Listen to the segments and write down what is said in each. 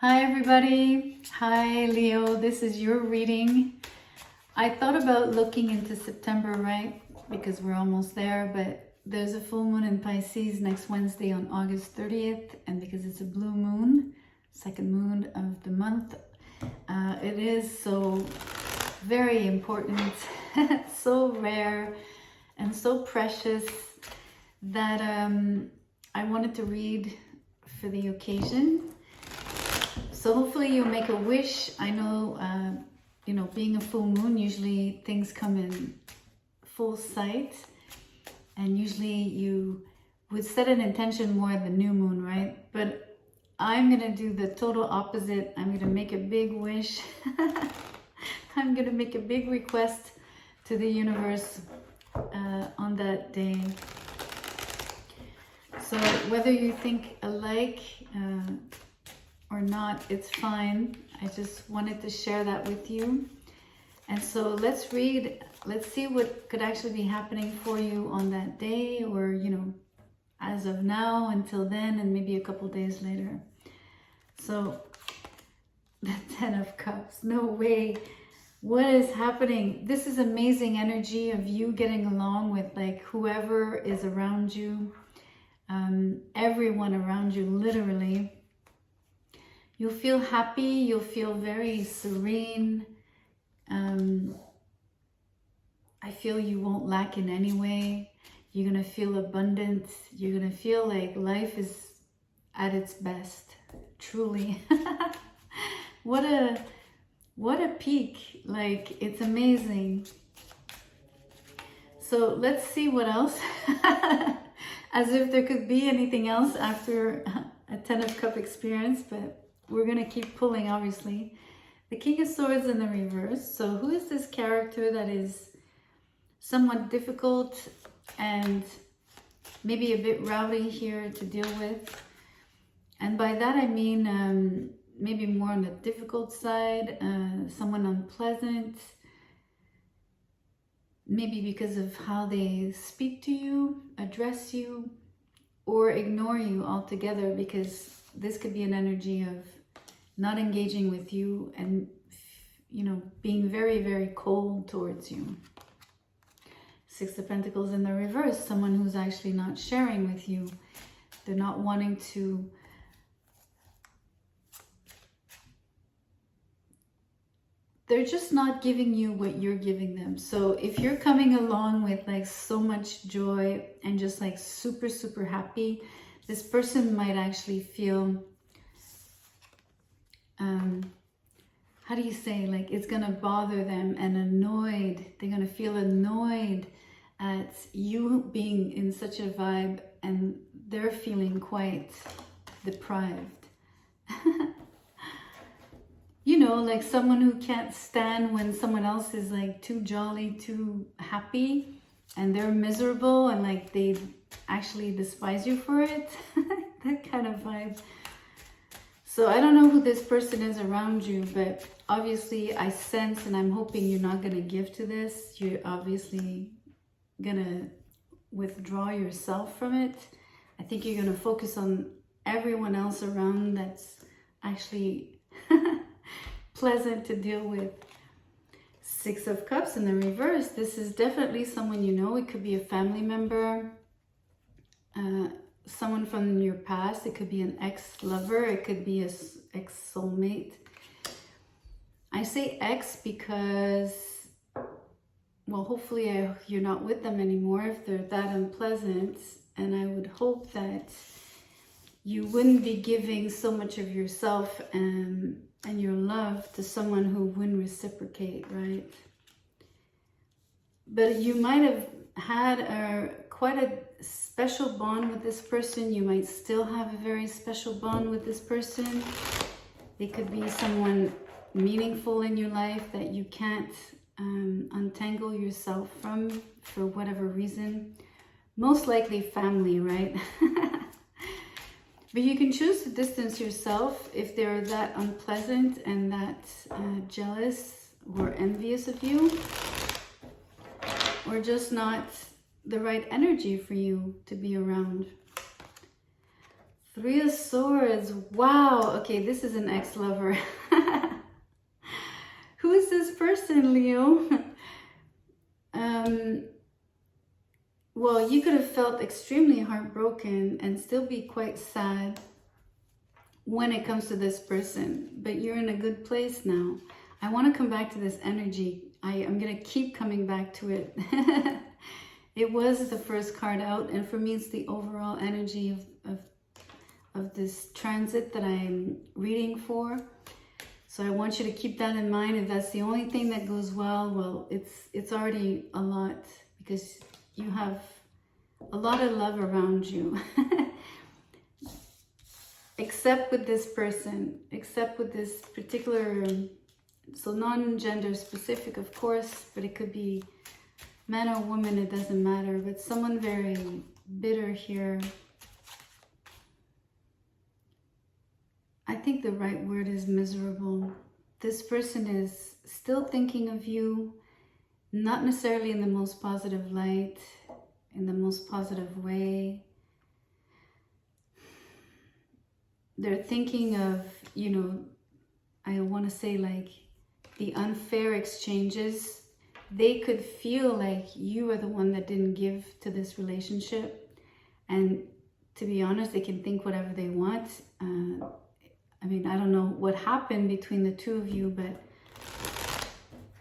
Hi everybody. Hi Leo, this is your reading. I thought about looking into September, right? Because we're almost there, but there's a full moon in Pisces next Wednesday on August 30th. And because it's a blue moon, second moon of the month, it is so very important, so rare and so precious that I wanted to read for the occasion. So hopefully you'll make a wish. I know, being a full moon, usually things come in full sight. And usually you would set an intention more at the new moon, right? But I'm going to do the total opposite. I'm going to make a big wish. I'm going to make a big request to the universe on that day. So whether you think alike, or not, it's fine. I just wanted to share that with you. And so let's read, let's see what could actually be happening for you on that day, or, as of now until then, and maybe a couple days later. So the 10 of Cups, no way. What is happening? This is amazing energy of you getting along with like whoever is around you, everyone around you, literally. You'll feel happy, you'll feel very serene. I feel you won't lack in any way. You're going to feel abundant. You're going to feel like life is at its best, truly. What a peak. Like, it's amazing. So let's see what else. As if there could be anything else after a 10 of Cup experience, but we're going to keep pulling, obviously. The King of Swords in the reverse. So who is this character that is somewhat difficult and maybe a bit rowdy here to deal with? And by that I mean maybe more on the difficult side, someone unpleasant, maybe because of how they speak to you, address you, or ignore you altogether, because this could be an energy of not engaging with you and, being very, very cold towards you. Six of Pentacles in the reverse, someone who's actually not sharing with you. They're not wanting to they're just not giving you what you're giving them. So if you're coming along with like so much joy and just like super, super happy, this person might actually feel how do you say, like it's gonna bother them and annoyed. They're gonna feel annoyed at you being in such a vibe, and they're feeling quite deprived. Like someone who can't stand when someone else is like too jolly, too happy, and they're miserable and like they actually despise you for it. That kind of vibe. So I don't know who this person is around you, but obviously I sense, and I'm hoping you're not going to give to this. You're obviously going to withdraw yourself from it. I think you're going to focus on everyone else around that's actually pleasant to deal with. Six of Cups in the reverse. This is definitely someone you know. It could be a family member, someone from your past. It could be an ex-lover. It could be an ex-soulmate. I say ex because, well, hopefully you're not with them anymore if they're that unpleasant. And I would hope that you wouldn't be giving so much of yourself and your love to someone who wouldn't reciprocate, right? But you might have had quite a special bond with this person. You might still have a very special bond with this person. They could be someone meaningful in your life that you can't untangle yourself from for whatever reason. Most likely family, right? But you can choose to distance yourself if they're that unpleasant and that jealous or envious of you, or just not the right energy for you to be around. Three of Swords. Wow. Okay, this is an ex-lover. Who is this person, Leo? Well, you could have felt extremely heartbroken and still be quite sad when it comes to this person, but you're in a good place now. I want to come back to this energy. I'm going to keep coming back to it. It was the first card out, and for me, it's the overall energy of this transit that I'm reading for. So I want you to keep that in mind. If that's the only thing that goes well, it's already a lot, because you have a lot of love around you. Except with this person, except with this particular, so non-gender specific, of course, but it could be man or woman, it doesn't matter, but someone very bitter here. I think the right word is miserable. This person is still thinking of you, not necessarily in the most positive light, in the most positive way. They're thinking of, you know, I want to say like the unfair exchanges. They could feel like you are the one that didn't give to this relationship. And to be honest, they can think whatever they want. I mean, I don't know what happened between the two of you, but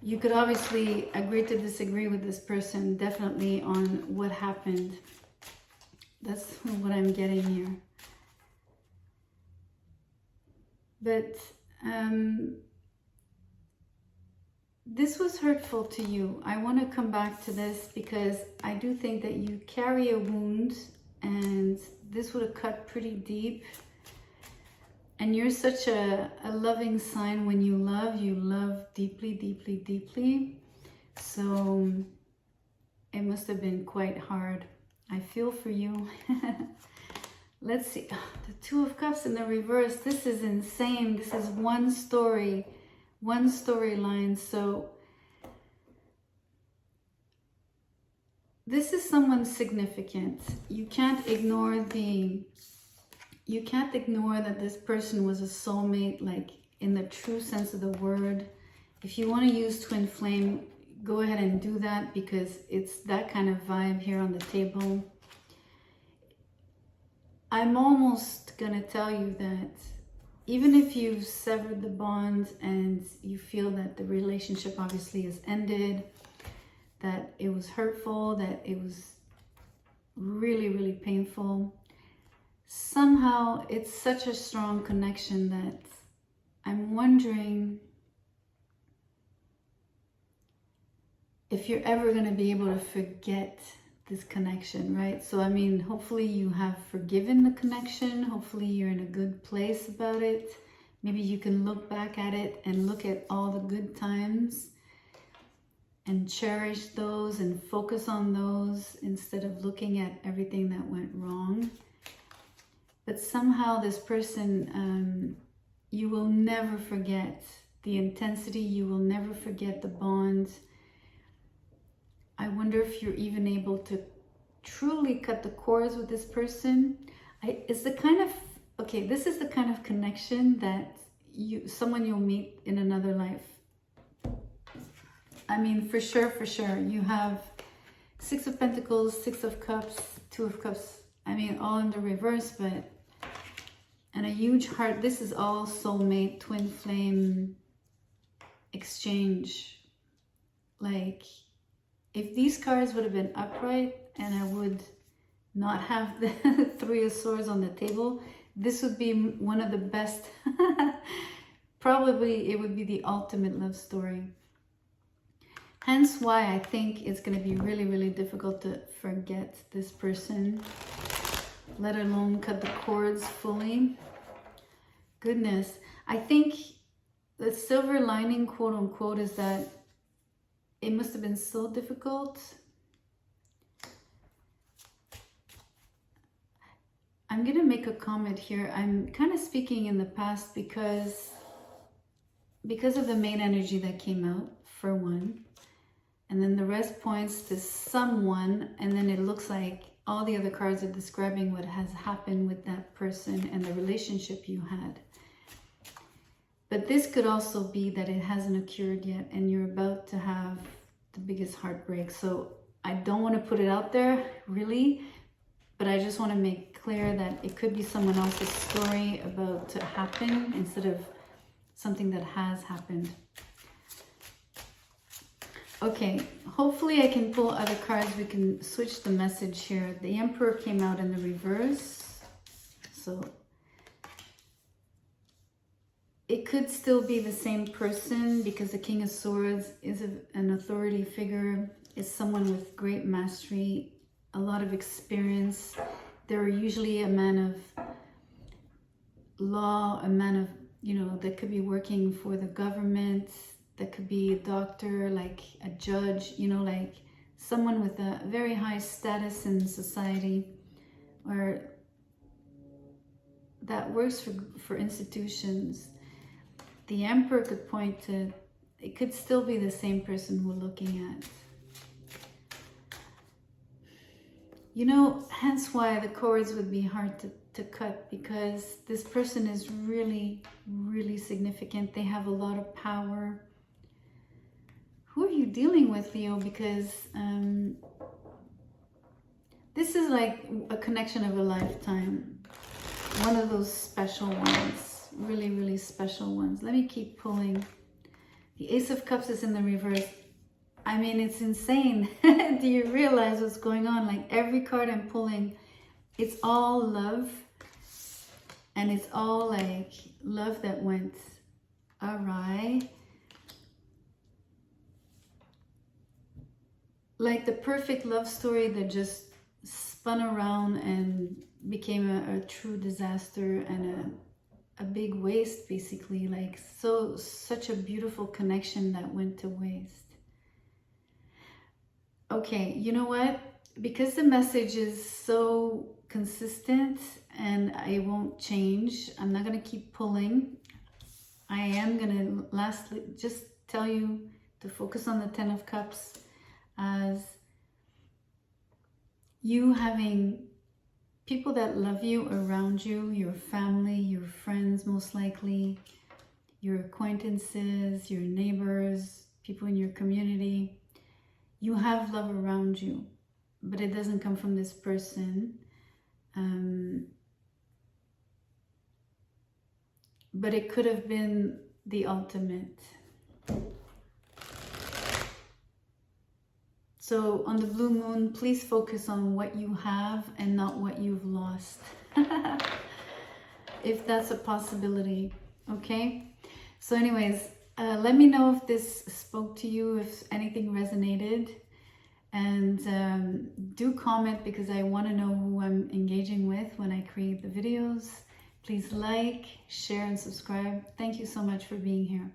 you could obviously agree to disagree with this person, definitely on what happened. That's what I'm getting here. But this was hurtful to you. I want to come back to this because I do think that you carry a wound, and this would have cut pretty deep. And you're such a loving sign. When you love deeply, deeply, deeply. So it must have been quite hard. I feel for you. Let's see, the Two of Cups in the reverse. This is insane. This is one story, one storyline. So this is someone significant. You can't ignore that this person was a soulmate, like in the true sense of the word. If you want to use twin flame, go ahead and do that, because it's that kind of vibe here on the table. I'm almost gonna tell you that even if you've severed the bond and you feel that the relationship obviously has ended, that it was hurtful, that it was really, really painful, somehow it's such a strong connection that I'm wondering if you're ever going to be able to forget this connection, right? So, I mean, hopefully you have forgiven the connection. Hopefully you're in a good place about it. Maybe you can look back at it and look at all the good times and cherish those and focus on those instead of looking at everything that went wrong. But somehow this person, you will never forget the intensity. You will never forget the bond. I wonder if you're even able to truly cut the cords with this person. It's the kind of, okay, this is the kind of connection that someone you'll meet in another life. I mean, for sure, you have Six of Pentacles, Six of Cups, Two of Cups. I mean, all in the reverse, but, and a huge heart. This is all soulmate, twin flame exchange. Like, if these cards would have been upright and I would not have the Three of Swords on the table, this would be one of the best. Probably it would be the ultimate love story. Hence why I think it's going to be really, really difficult to forget this person, let alone cut the cords fully. Goodness. I think the silver lining, quote unquote, is that it must have been so difficult. I'm going to make a comment here. I'm kind of speaking in the past because of the main energy that came out, for one. And then the rest points to someone, and then it looks like all the other cards are describing what has happened with that person and the relationship you had. But this could also be that it hasn't occurred yet and you're about to have the biggest heartbreak. So I don't want to put it out there, really, but I just want to make clear that it could be someone else's story about to happen instead of something that has happened. Okay, hopefully I can pull other cards. We can switch the message here. The Emperor came out in the reverse. So it could still be the same person because the King of Swords is an authority figure, is someone with great mastery, a lot of experience. They're usually a man of law, a man of, you know, that could be working for the government, that could be a doctor, like a judge, you know, like someone with a very high status in society, or that works for institutions. The Emperor could point to, it could still be the same person we're looking at. You know, hence why the cords would be hard to cut, because this person is really, really significant. They have a lot of power. Who are you dealing with, Leo? Because this is like a connection of a lifetime. One of those special ones. Really, really special ones. Let me keep pulling. The Ace of Cups is in the reverse. I mean, it's insane. Do you realize what's going on? Like every card I'm pulling, it's all love. And it's all like love that went awry. Like the perfect love story that just spun around and became a true disaster and a big waste, basically. Like such a beautiful connection that went to waste. Okay, you know what? Because the message is so consistent and I won't change, I'm not going to keep pulling. I am going to lastly just tell you to focus on the Ten of Cups as you having people that love you around you, your family, your friends most likely, your acquaintances, your neighbors, people in your community. You have love around you, but it doesn't come from this person. But it could have been the ultimate. So on the blue moon, please focus on what you have and not what you've lost. If that's a possibility, okay? So anyways, let me know if this spoke to you, if anything resonated. And do comment, because I want to know who I'm engaging with when I create the videos. Please like, share, and subscribe. Thank you so much for being here.